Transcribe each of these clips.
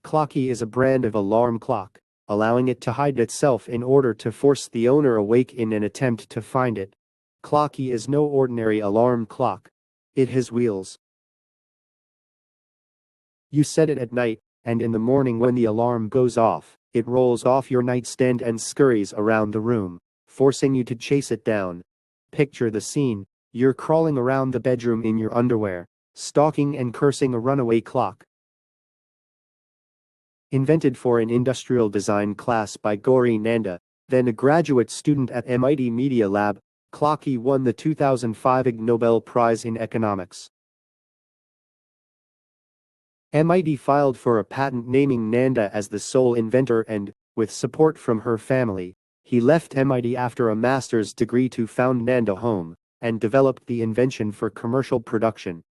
Clocky is a brand of alarm clock, allowing it to hide itself in order to force the owner awake in an attempt to find it. Clocky is no ordinary alarm clock. It has wheels. You set it at night, and in the morning when the alarm goes off, it rolls off your nightstand and scurries around the room, forcing you to chase it down. Picture the scene: you're crawling around the bedroom in your underwear, stalking and cursing a runaway clock. Invented for an industrial design class by Gauri Nanda, then a graduate student at MIT Media Lab, Clocky won the 2005 Ig Nobel Prize in Economics. MIT filed for a patent naming Nanda as the sole inventor and, with support from her family, he left MIT after a master's degree to found Nanda Home and developed the invention for commercial production.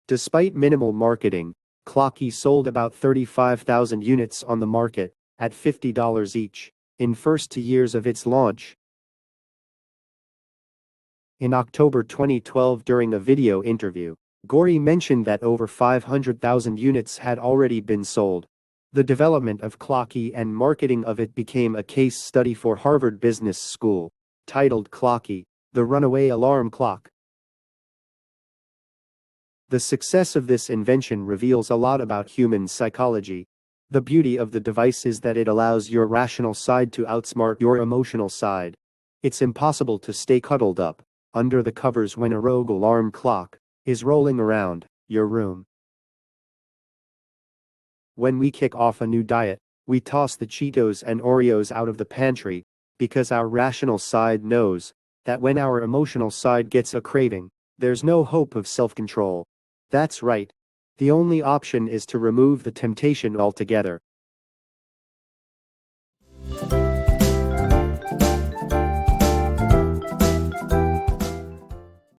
Despite minimal marketing, Clocky sold about 35,000 units on the market, at $50 each, in first 2 years of its launch. In October 2012, during a video interview, Gauri mentioned that over 500,000 units had already been sold. The development of Clocky and marketing of it became a case study for Harvard Business School, titled Clocky, the Runaway Alarm Clock. The success of this invention reveals a lot about human psychology. The beauty of the device is that it allows your rational side to outsmart your emotional side. It's impossible to stay cuddled up under the covers when a rogue alarm clock is rolling around your room. When we kick off a new diet, we toss the Cheetos and Oreos out of the pantry, because our rational side knows that when our emotional side gets a craving, there's no hope of self-control. That's right. The only option is to remove the temptation altogether.